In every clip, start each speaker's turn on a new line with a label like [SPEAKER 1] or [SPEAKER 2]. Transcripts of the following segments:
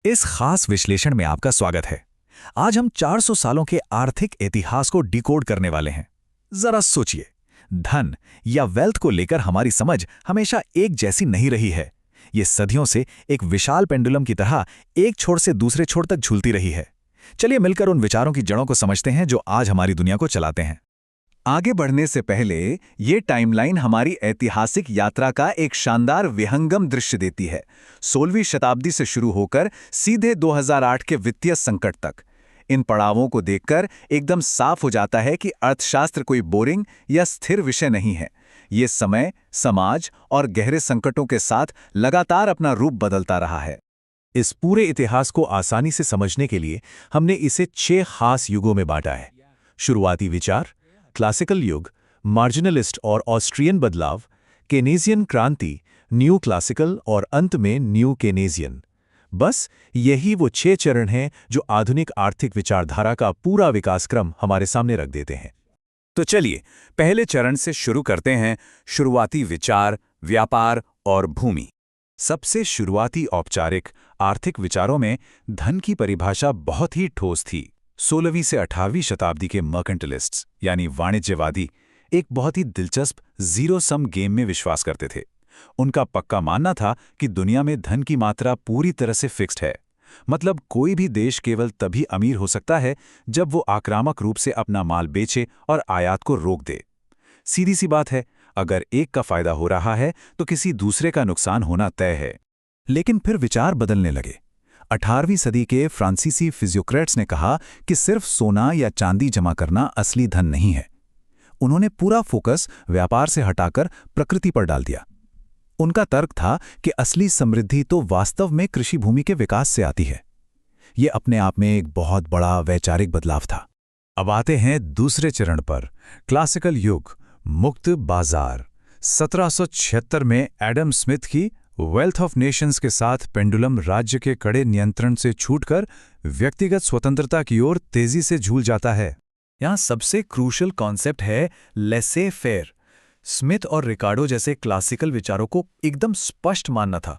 [SPEAKER 1] इस खास विश्लेषण में आपका स्वागत है। आज हम 400 सालों के आर्थिक इतिहास को डिकोड करने वाले हैं। जरा सोचिए, धन या वेल्थ को लेकर हमारी समझ हमेशा एक जैसी नहीं रही है। ये सदियों से एक विशाल पेंडुलम की तरह एक छोर से दूसरे छोर तक झूलती रही है। चलिए मिलकर उन विचारों की जड़ों को समझते हैं जो आज हमारी दुनिया को चलाते हैं।
[SPEAKER 2] आगे बढ़ने से पहले ये टाइमलाइन हमारी ऐतिहासिक यात्रा का एक शानदार विहंगम दृश्य देती है। 16वीं शताब्दी से शुरू होकर सीधे 2008 के वित्तीय संकट तक। इन पड़ावों को देखकर एकदम साफ हो जाता है कि अर्थशास्त्र कोई बोरिंग या स्थिर विषय नहीं है। ये समय, समाज और गहरे संकटों के साथ लगातार अपना रूप बदलता रहा है।
[SPEAKER 3] इस पूरे इतिहास को आसानी से समझने के लिए हमने इसे 6 खास युगों में बांटा है। शुरुआती विचार, क्लासिकल युग, मार्जिनलिस्ट और ऑस्ट्रियन बदलाव, केनेजियन क्रांति, न्यू क्लासिकल और अंत में न्यू केनेजियन। बस यही वो 6 चरण हैं जो आधुनिक आर्थिक विचारधारा का पूरा विकासक्रम हमारे सामने रख देते हैं।
[SPEAKER 1] तो चलिए पहले चरण से शुरू करते हैं। शुरुआती विचार, व्यापार और भूमि। सबसे शुरुआती औपचारिक आर्थिक विचारों में धन की परिभाषा बहुत ही ठोस थी। 16वीं से 18वीं शताब्दी के मर्केंटलिस्ट्स यानी वाणिज्यवादी एक बहुत ही दिलचस्प जीरो सम गेम में विश्वास करते थे। उनका पक्का मानना था कि दुनिया में धन की मात्रा पूरी तरह से फिक्स्ड है। मतलब कोई भी देश केवल तभी अमीर हो सकता है जब वो आक्रामक रूप से अपना माल बेचे और आयात को रोक दे। सीधी सी बात है, अगर एक का फायदा हो रहा है तो किसी दूसरे का नुकसान होना तय है। लेकिन फिर विचार बदलने लगे। 18वीं सदी के फ्रांसीसी फिजियोक्रेट्स ने कहा कि सिर्फ सोना या चांदी जमा करना असली धन नहीं है। उन्होंने पूरा फोकस व्यापार से हटाकर प्रकृति पर डाल दिया। उनका तर्क था कि असली समृद्धि तो वास्तव में कृषि भूमि के विकास से आती है। ये अपने आप में एक बहुत बड़ा वैचारिक बदलाव था।
[SPEAKER 3] अब आते हैं दूसरे चरण पर, क्लासिकल युग, मुक्त बाजार। 1776 में एडम स्मिथ की वेल्थ ऑफ नेशंस के साथ पेंडुलम राज्य के कड़े नियंत्रण से छूटकर व्यक्तिगत स्वतंत्रता की ओर तेजी से झूल जाता है।
[SPEAKER 1] यहाँ सबसे क्रूशल कॉन्सेप्ट है लेसे फेयर। स्मिथ और रिकार्डो जैसे क्लासिकल विचारों को एकदम स्पष्ट मानना था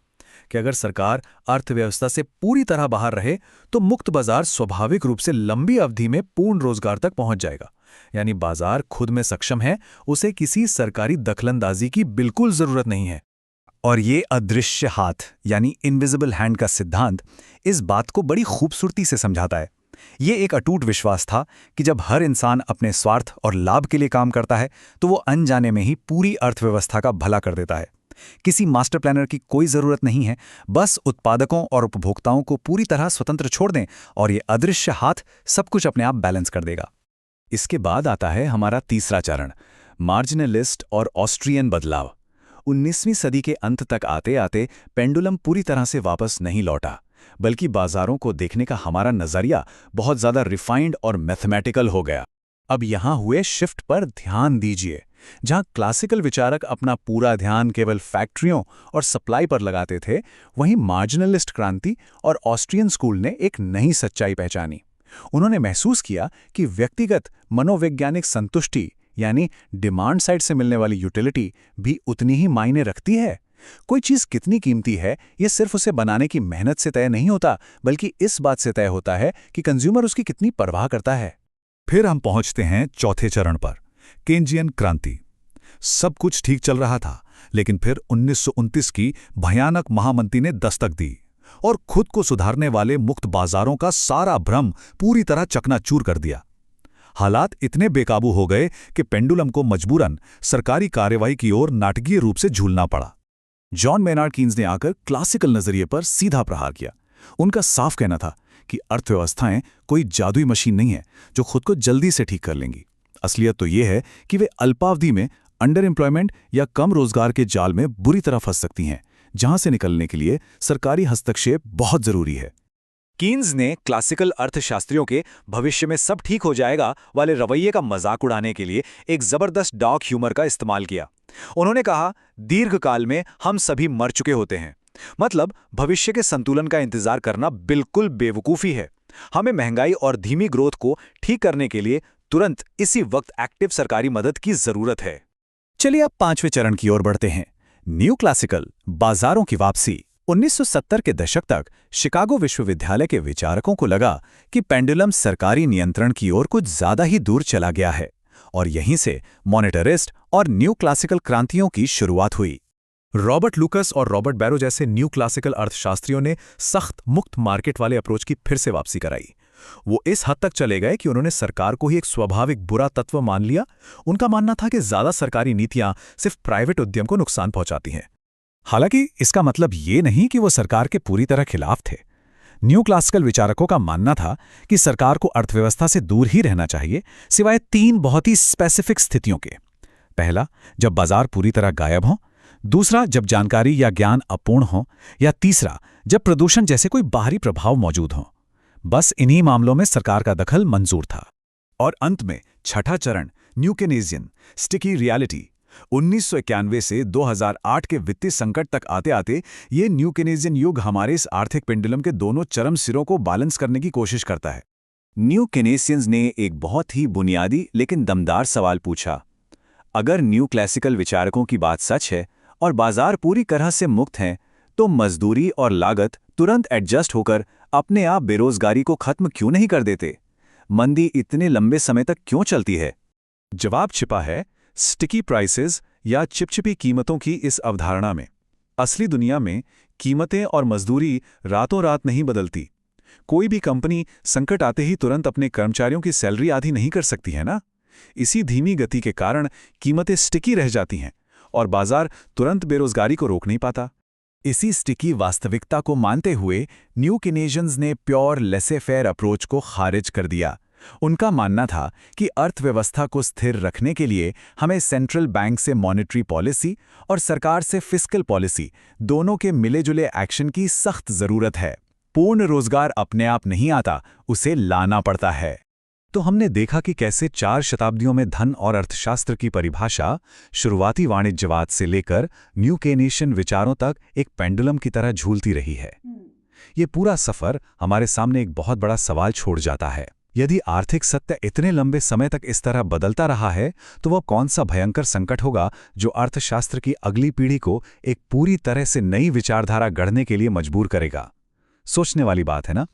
[SPEAKER 1] कि अगर सरकार अर्थव्यवस्था से पूरी तरह बाहर रहे तो मुक्त बाजार स्वाभाविक रूप से लंबी अवधि में पूर्ण रोजगार तक पहुंच जाएगा। यानी बाजार खुद में सक्षम है, उसे किसी सरकारी दखलंदाजी की बिल्कुल जरूरत नहीं है।
[SPEAKER 2] और ये अदृश्य हाथ यानी इनविजिबल हैंड का सिद्धांत इस बात को बड़ी खूबसूरती से समझाता है। ये एक अटूट विश्वास था कि जब हर इंसान अपने स्वार्थ और लाभ के लिए काम करता है तो वो अनजाने में ही पूरी अर्थव्यवस्था का भला कर देता है। किसी मास्टर प्लानर की कोई जरूरत नहीं है, बस उत्पादकों और उपभोक्ताओं को पूरी तरह स्वतंत्र छोड़ दें और ये अदृश्य हाथ सब कुछ अपने आप बैलेंस कर देगा।
[SPEAKER 1] इसके बाद आता है हमारा तीसरा चरण, मार्जिनलिस्ट और ऑस्ट्रियन बदलाव। 19वीं सदी के अंत तक आते आते पेंडुलम पूरी तरह से वापस नहीं लौटा, बल्कि बाजारों को देखने का हमारा नजरिया बहुत ज्यादा रिफाइंड और मैथमेटिकल हो गया। अब यहां हुए शिफ्ट पर ध्यान दीजिए। जहां क्लासिकल विचारक अपना पूरा ध्यान केवल फैक्ट्रियों और सप्लाई पर लगाते थे, वहीं मार्जिनलिस्ट क्रांति और ऑस्ट्रियन स्कूल ने एक नई सच्चाई पहचानी। उन्होंने महसूस किया कि व्यक्तिगत मनोवैज्ञानिक संतुष्टि यानी डिमांड साइड से मिलने वाली यूटिलिटी भी उतनी ही मायने रखती है। कोई चीज कितनी कीमती है, यह सिर्फ उसे बनाने की मेहनत से तय नहीं होता, बल्कि इस बात से तय होता है कि कंज्यूमर उसकी कितनी परवाह करता है।
[SPEAKER 3] फिर हम पहुंचते हैं चौथे चरण पर, केन्जियन क्रांति। सब कुछ ठीक चल रहा था, लेकिन फिर 1929 की भयानक महामंदी ने दस्तक दी और खुद को सुधारने वाले मुक्त बाजारों का सारा भ्रम पूरी तरह चकनाचूर कर दिया। हालात इतने बेकाबू हो गए कि पेंडुलम को मजबूरन सरकारी कार्यवाही की ओर नाटकीय रूप से झूलना पड़ा।
[SPEAKER 1] जॉन मेनार्ड कीन्स ने आकर क्लासिकल नजरिए पर सीधा प्रहार किया। उनका साफ कहना था कि अर्थव्यवस्थाएं कोई जादुई मशीन नहीं है जो खुद को जल्दी से ठीक कर लेंगी। असलियत तो यह है कि वे अल्पावधि में अंडर एम्प्लॉयमेंट या कम रोजगार के जाल में बुरी तरह फंस सकती हैं, जहां से निकलने के लिए सरकारी हस्तक्षेप बहुत जरूरी है।
[SPEAKER 2] कीन्स ने क्लासिकल अर्थशास्त्रियों के भविष्य में सब ठीक हो जाएगा वाले रवैये का मजाक उड़ाने के लिए एक जबरदस्त डार्क ह्यूमर का इस्तेमाल किया। उन्होंने कहा, दीर्घकाल में हम सभी मर चुके होते हैं। मतलब भविष्य के संतुलन का इंतजार करना बिल्कुल बेवकूफी है। हमें महंगाई और धीमी ग्रोथ को ठीक करने के लिए तुरंत इसी वक्त एक्टिव सरकारी मदद की जरूरत है।
[SPEAKER 1] चलिए अब 5वें चरण की ओर बढ़ते हैं, न्यू क्लासिकल, बाजारों की वापसी।
[SPEAKER 2] 1970 के दशक तक शिकागो विश्वविद्यालय के विचारकों को लगा कि पेंडुलम सरकारी नियंत्रण की ओर कुछ ज्यादा ही दूर चला गया है, और यहीं से मॉनेटरिस्ट और न्यू क्लासिकल क्रांतियों की शुरुआत हुई।
[SPEAKER 3] रॉबर्ट लूकस और रॉबर्ट बैरो जैसे न्यू क्लासिकल अर्थशास्त्रियों ने सख्त मुक्त मार्केट वाले अप्रोच की फिर से वापसी कराई। वो इस हद तक चले गए कि उन्होंने सरकार को ही एक स्वाभाविक बुरा तत्व मान लिया। उनका मानना था कि ज्यादा सरकारी नीतियां सिर्फ प्राइवेट उद्यम को नुकसान पहुंचाती हैं।
[SPEAKER 2] हालांकि इसका मतलब ये नहीं कि वो सरकार के पूरी तरह खिलाफ थे। न्यू क्लासिकल विचारकों का मानना था कि सरकार को अर्थव्यवस्था से दूर ही रहना चाहिए, सिवाय 3 बहुत ही स्पेसिफिक स्थितियों के। पहला, जब बाजार पूरी तरह गायब हो। दूसरा, जब जानकारी या ज्ञान अपूर्ण हो। या तीसरा, जब प्रदूषण जैसे कोई बाहरी प्रभाव मौजूद हो। बस इन्हीं मामलों में सरकार का दखल मंजूर था।
[SPEAKER 1] और अंत में छठा चरण, न्यू केनेजियन स्टिकी रियलिटी। 1991 से 2008 के वित्तीय संकट तक आते आते ये न्यू केनेजियन युग हमारे इस आर्थिक पेंडुलम के दोनों चरम सिरों को बैलेंस करने की कोशिश करता है। न्यू केनेसियंस ने एक बहुत ही बुनियादी लेकिन दमदार सवाल पूछा। अगर न्यू क्लासिकल विचारकों की बात सच है और बाजार पूरी तरह से मुक्त हैं, तो मजदूरी और लागत तुरंत एडजस्ट होकर अपने आप बेरोजगारी को खत्म क्यों नहीं कर देते? मंदी इतने लंबे समय तक क्यों चलती है?
[SPEAKER 3] जवाब छिपा है स्टिकी प्राइसेस या चिपचिपी कीमतों की इस अवधारणा में। असली दुनिया में कीमतें और मजदूरी रातों रात नहीं बदलती। कोई भी कंपनी संकट आते ही तुरंत अपने कर्मचारियों की सैलरी आधी नहीं कर सकती है ना। इसी धीमी गति के कारण कीमतें स्टिकी रह जाती हैं और बाजार तुरंत बेरोजगारी को रोक नहीं पाता।
[SPEAKER 2] इसी स्टिकी वास्तविकता को मानते हुए न्यू केनेजियंस ने प्योर लेसे फेयर अप्रोच को खारिज कर दिया। उनका मानना था कि अर्थव्यवस्था को स्थिर रखने के लिए हमें सेंट्रल बैंक से मॉनेटरी पॉलिसी और सरकार से फिस्कल पॉलिसी दोनों के मिले-जुले एक्शन की सख्त जरूरत है। पूर्ण रोजगार अपने आप नहीं आता, उसे लाना पड़ता है।
[SPEAKER 3] तो हमने देखा कि कैसे 4 शताब्दियों में धन और अर्थशास्त्र की परिभाषा शुरुआती वाणिज्यवाद से लेकर न्यू केनेशियन विचारों तक एक पेंडुलम की तरह झूलती रही है। ये पूरा सफर हमारे सामने एक बहुत बड़ा सवाल छोड़ जाता है। यदि आर्थिक सत्य इतने लंबे समय तक इस तरह बदलता रहा है, तो वह कौन सा भयंकर संकट होगा जो अर्थशास्त्र की अगली पीढ़ी को एक पूरी तरह से नई विचारधारा गढ़ने के लिए मजबूर करेगा? सोचने वाली बात है ना।